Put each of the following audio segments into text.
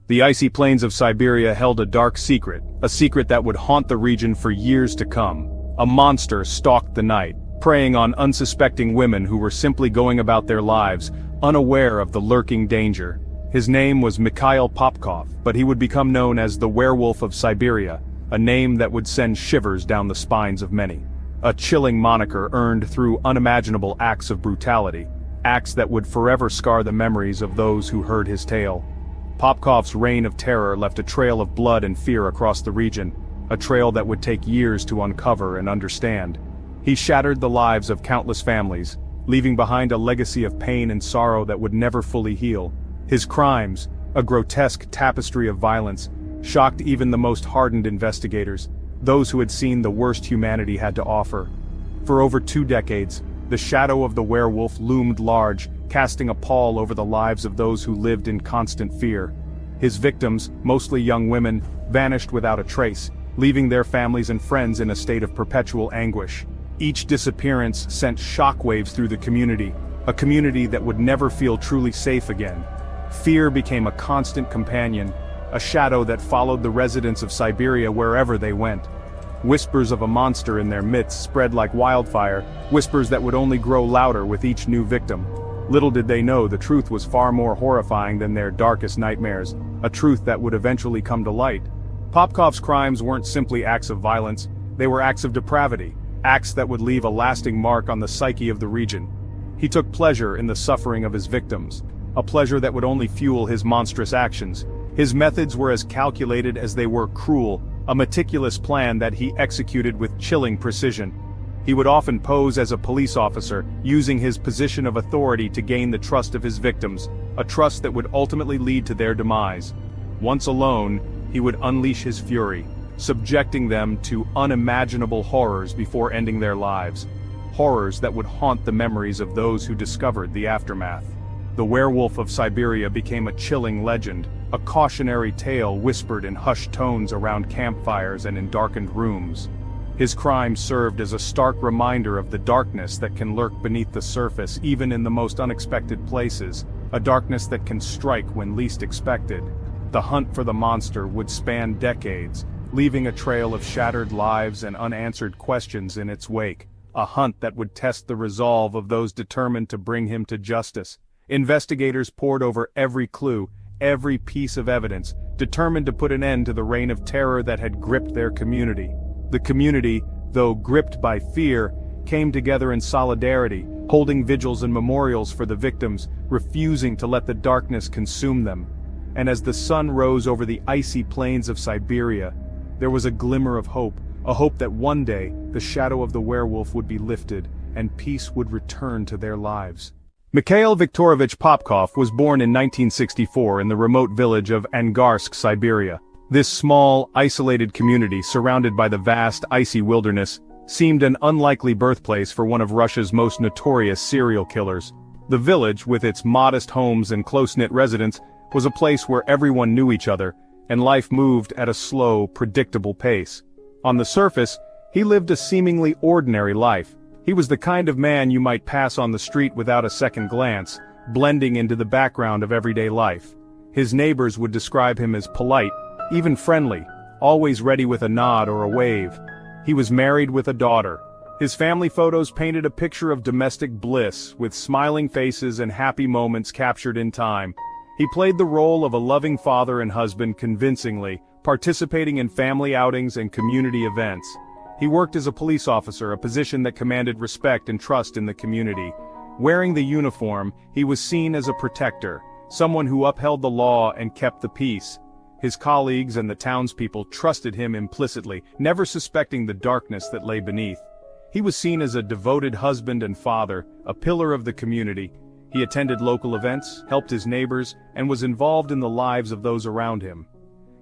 The icy plains of Siberia held a dark secret, a secret that would haunt the region for years to come. A monster stalked the night, preying on unsuspecting women who were simply going about their lives, unaware of the lurking danger. His name was Mikhail Popkov, but he would become known as the Werewolf of Siberia, a name that would send shivers down the spines of many. A chilling moniker earned through unimaginable acts of brutality, acts that would forever scar the memories of those who heard his tale. Popkov's reign of terror left a trail of blood and fear across the region, a trail that would take years to uncover and understand. He shattered the lives of countless families, leaving behind a legacy of pain and sorrow that would never fully heal. His crimes, a grotesque tapestry of violence, shocked even the most hardened investigators, those who had seen the worst humanity had to offer. For over 2 decades, the shadow of the werewolf loomed large, casting a pall over the lives of those who lived in constant fear. His victims, mostly young women, vanished without a trace, leaving their families and friends in a state of perpetual anguish. Each disappearance sent shockwaves through the community, a community that would never feel truly safe again. Fear became a constant companion, a shadow that followed the residents of Siberia wherever they went. Whispers of a monster in their midst spread like wildfire, whispers that would only grow louder with each new victim. Little did they know the truth was far more horrifying than their darkest nightmares, a truth that would eventually come to light. Popkov's crimes weren't simply acts of violence, they were acts of depravity, acts that would leave a lasting mark on the psyche of the region. He took pleasure in the suffering of his victims, a pleasure that would only fuel his monstrous actions. His methods were as calculated as they were cruel, a meticulous plan that he executed with chilling precision. He would often pose as a police officer, using his position of authority to gain the trust of his victims, a trust that would ultimately lead to their demise. Once alone, he would unleash his fury, subjecting them to unimaginable horrors before ending their lives. Horrors that would haunt the memories of those who discovered the aftermath. The Werewolf of Siberia became a chilling legend, a cautionary tale whispered in hushed tones around campfires and in darkened rooms. His crimes served as a stark reminder of the darkness that can lurk beneath the surface even in the most unexpected places, a darkness that can strike when least expected. The hunt for the monster would span decades, leaving a trail of shattered lives and unanswered questions in its wake, a hunt that would test the resolve of those determined to bring him to justice. Investigators pored over every clue, every piece of evidence, determined to put an end to the reign of terror that had gripped their community. The community, though gripped by fear, came together in solidarity, holding vigils and memorials for the victims, refusing to let the darkness consume them. And as the sun rose over the icy plains of Siberia, there was a glimmer of hope, a hope that one day the shadow of the werewolf would be lifted, and peace would return to their lives. Mikhail Viktorovich Popkov was born in 1964 in the remote village of Angarsk, Siberia. This small, isolated community surrounded by the vast, icy wilderness seemed an unlikely birthplace for one of Russia's most notorious serial killers. The village, with its modest homes and close-knit residents, was a place where everyone knew each other, and life moved at a slow, predictable pace. On the surface, he lived a seemingly ordinary life. He was the kind of man you might pass on the street without a second glance, blending into the background of everyday life. His neighbors would describe him as polite, even friendly, always ready with a nod or a wave. He was married with a daughter. His family photos painted a picture of domestic bliss, with smiling faces and happy moments captured in time. He played the role of a loving father and husband convincingly, participating in family outings and community events. He worked as a police officer, a position that commanded respect and trust in the community. Wearing the uniform, he was seen as a protector, someone who upheld the law and kept the peace. His colleagues and the townspeople trusted him implicitly, never suspecting the darkness that lay beneath. He was seen as a devoted husband and father, a pillar of the community. He attended local events, helped his neighbors, and was involved in the lives of those around him.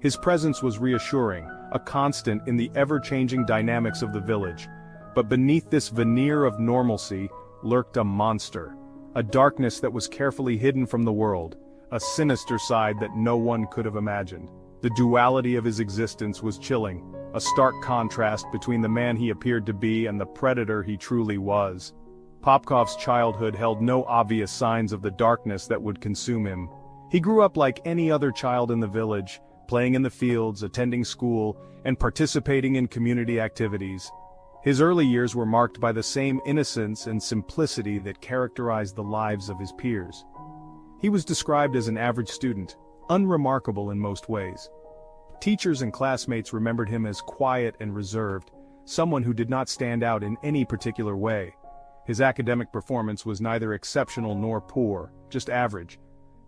His presence was reassuring, a constant in the ever-changing dynamics of the village. But beneath this veneer of normalcy lurked a monster, a darkness that was carefully hidden from the world, a sinister side that no one could have imagined. The duality of his existence was chilling, a stark contrast between the man he appeared to be and the predator he truly was. Popkov's childhood held no obvious signs of the darkness that would consume him. He grew up like any other child in the village, playing in the fields, attending school, and participating in community activities. His early years were marked by the same innocence and simplicity that characterized the lives of his peers. He was described as an average student, unremarkable in most ways. Teachers and classmates remembered him as quiet and reserved, someone who did not stand out in any particular way. His academic performance was neither exceptional nor poor, just average.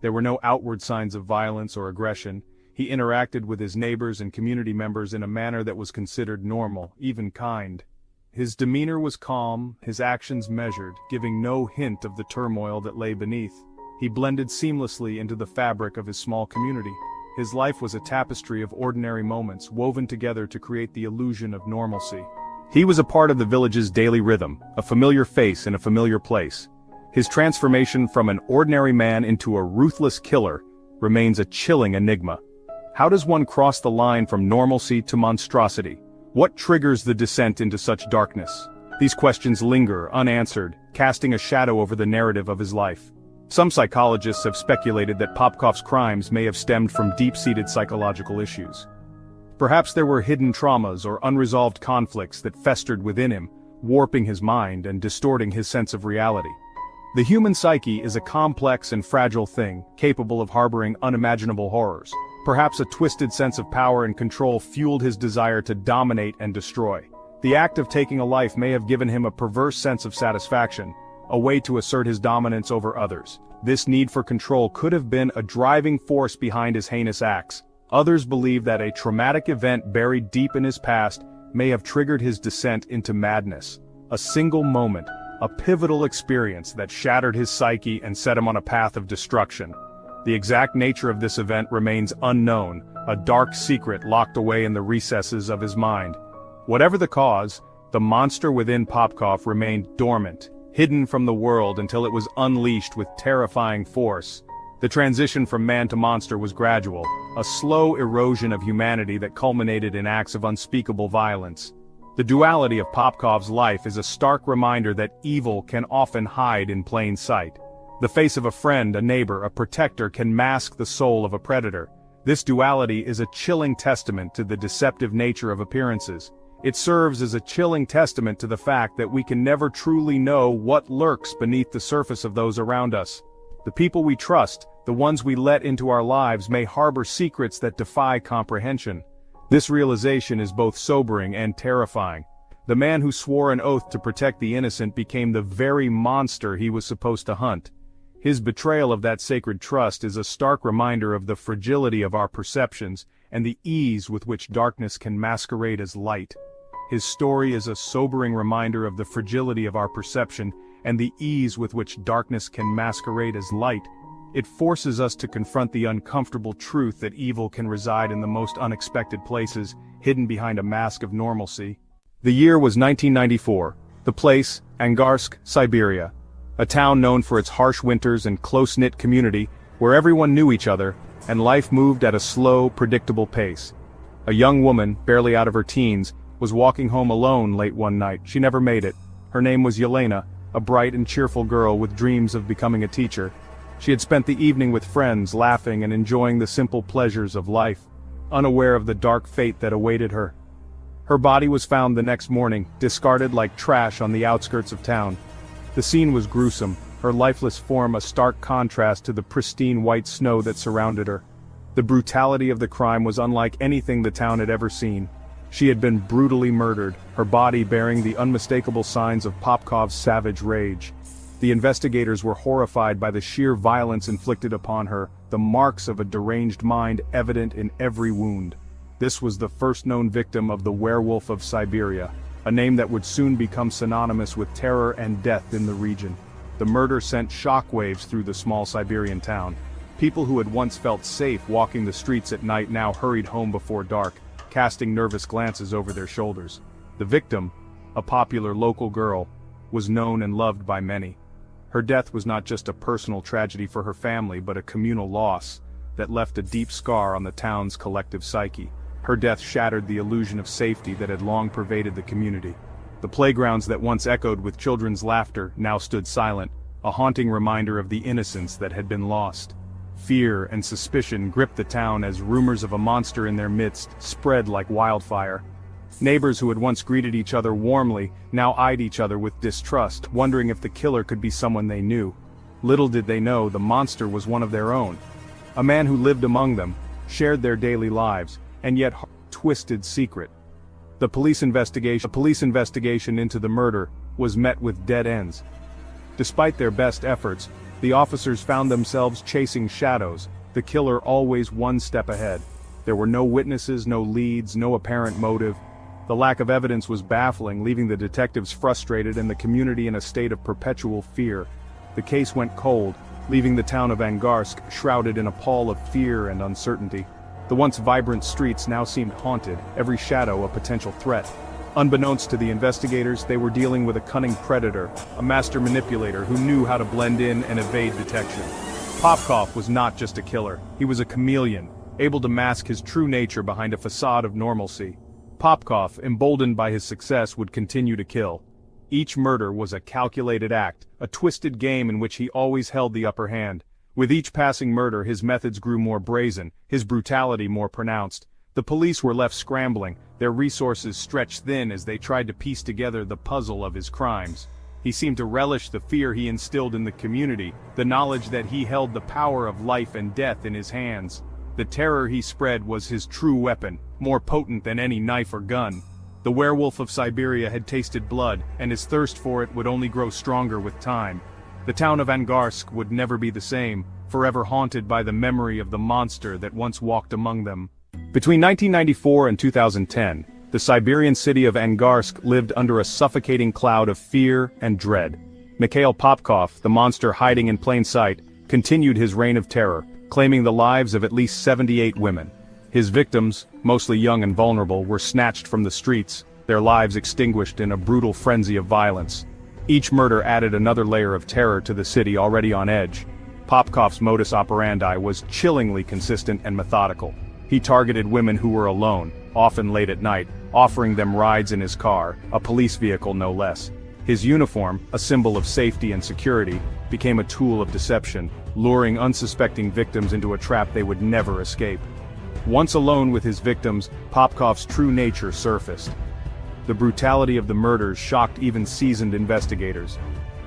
There were no outward signs of violence or aggression. He interacted with his neighbors and community members in a manner that was considered normal, even kind. His demeanor was calm, his actions measured, giving no hint of the turmoil that lay beneath. He blended seamlessly into the fabric of his small community. His life was a tapestry of ordinary moments, woven together to create the illusion of normalcy. He was a part of the village's daily rhythm, a familiar face in a familiar place. His transformation from an ordinary man into a ruthless killer remains a chilling enigma. How does one cross the line from normalcy to monstrosity? What triggers the descent into such darkness? These questions linger, unanswered, casting a shadow over the narrative of his life. Some psychologists have speculated that Popkov's crimes may have stemmed from deep-seated psychological issues. Perhaps there were hidden traumas or unresolved conflicts that festered within him, warping his mind and distorting his sense of reality. The human psyche is a complex and fragile thing, capable of harboring unimaginable horrors. Perhaps a twisted sense of power and control fueled his desire to dominate and destroy. The act of taking a life may have given him a perverse sense of satisfaction, a way to assert his dominance over others. This need for control could have been a driving force behind his heinous acts. Others believe that a traumatic event buried deep in his past may have triggered his descent into madness. A single moment, a pivotal experience that shattered his psyche and set him on a path of destruction. The exact nature of this event remains unknown, a dark secret locked away in the recesses of his mind. Whatever the cause, the monster within Popkov remained dormant, hidden from the world until it was unleashed with terrifying force. The transition from man to monster was gradual, a slow erosion of humanity that culminated in acts of unspeakable violence. The duality of Popkov's life is a stark reminder that evil can often hide in plain sight. The face of a friend, a neighbor, a protector can mask the soul of a predator. This duality is a chilling testament to the deceptive nature of appearances. It serves as a chilling testament to the fact that we can never truly know what lurks beneath the surface of those around us. The people we trust, the ones we let into our lives, may harbor secrets that defy comprehension. This realization is both sobering and terrifying. The man who swore an oath to protect the innocent became the very monster he was supposed to hunt. His betrayal of that sacred trust is a stark reminder of the fragility of our perceptions and the ease with which darkness can masquerade as light. His story is a sobering reminder of the fragility of our perception and the ease with which darkness can masquerade as light. It forces us to confront the uncomfortable truth that evil can reside in the most unexpected places, hidden behind a mask of normalcy. The year was 1994. The place, Angarsk, Siberia. A town known for its harsh winters and close-knit community, where everyone knew each other, and life moved at a slow, predictable pace. A young woman, barely out of her teens, was walking home alone late one night. She never made it. Her name was Yelena, a bright and cheerful girl with dreams of becoming a teacher. She had spent the evening with friends, laughing and enjoying the simple pleasures of life, unaware of the dark fate that awaited her. Her body was found the next morning, discarded like trash on the outskirts of town. The scene was gruesome, her lifeless form a stark contrast to the pristine white snow that surrounded her. The brutality of the crime was unlike anything the town had ever seen. She had been brutally murdered, her body bearing the unmistakable signs of Popkov's savage rage. The investigators were horrified by the sheer violence inflicted upon her, the marks of a deranged mind evident in every wound. This was the first known victim of the Werewolf of Siberia, a name that would soon become synonymous with terror and death in the region. The murder sent shockwaves through the small Siberian town. People who had once felt safe walking the streets at night now hurried home before dark, casting nervous glances over their shoulders. The victim, a popular local girl, was known and loved by many. Her death was not just a personal tragedy for her family but a communal loss that left a deep scar on the town's collective psyche. Her death shattered the illusion of safety that had long pervaded the community. The playgrounds that once echoed with children's laughter now stood silent, a haunting reminder of the innocence that had been lost. Fear and suspicion gripped the town as rumors of a monster in their midst spread like wildfire. Neighbors who had once greeted each other warmly now eyed each other with distrust, wondering if the killer could be someone they knew. Little did they know the monster was one of their own. A man who lived among them, shared their daily lives, and yet twisted secret. The police investigation into the murder was met with dead ends. Despite their best efforts, the officers found themselves chasing shadows, the killer always one step ahead. There were no witnesses, no leads, no apparent motive. The lack of evidence was baffling, leaving the detectives frustrated and the community in a state of perpetual fear. The case went cold, leaving the town of Angarsk shrouded in a pall of fear and uncertainty. The once vibrant streets now seemed haunted, every shadow a potential threat. Unbeknownst to the investigators, they were dealing with a cunning predator, a master manipulator who knew how to blend in and evade detection. Popkov was not just a killer, he was a chameleon, able to mask his true nature behind a facade of normalcy. Popkov, emboldened by his success, would continue to kill. Each murder was a calculated act, a twisted game in which he always held the upper hand. With each passing murder, his methods grew more brazen, his brutality more pronounced. The police were left scrambling, their resources stretched thin as they tried to piece together the puzzle of his crimes. He seemed to relish the fear he instilled in the community, the knowledge that he held the power of life and death in his hands. The terror he spread was his true weapon, more potent than any knife or gun. The werewolf of Siberia had tasted blood, and his thirst for it would only grow stronger with time. The town of Angarsk would never be the same, forever haunted by the memory of the monster that once walked among them. Between 1994 and 2010, the Siberian city of Angarsk lived under a suffocating cloud of fear and dread. Mikhail Popkov, the monster hiding in plain sight, continued his reign of terror, claiming the lives of at least 78 women. His victims, mostly young and vulnerable, were snatched from the streets, their lives extinguished in a brutal frenzy of violence. Each murder added another layer of terror to the city already on edge. Popkov's modus operandi was chillingly consistent and methodical. He targeted women who were alone, often late at night, offering them rides in his car, a police vehicle no less. His uniform, a symbol of safety and security, became a tool of deception, luring unsuspecting victims into a trap they would never escape. Once alone with his victims, Popkov's true nature surfaced. The brutality of the murders shocked even seasoned investigators.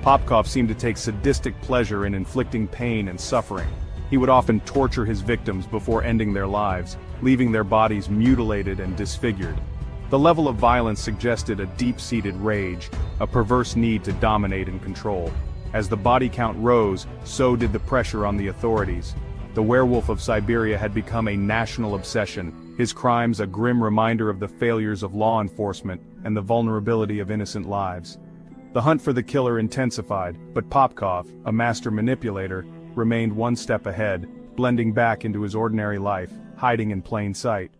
Popkov seemed to take sadistic pleasure in inflicting pain and suffering. He would often torture his victims before ending their lives, leaving their bodies mutilated and disfigured. The level of violence suggested a deep-seated rage, a perverse need to dominate and control. As the body count rose, so did the pressure on the authorities. The werewolf of Siberia had become a national obsession, his crimes a grim reminder of the failures of law enforcement and the vulnerability of innocent lives. The hunt for the killer intensified, but Popkov, a master manipulator, remained one step ahead, blending back into his ordinary life, hiding in plain sight.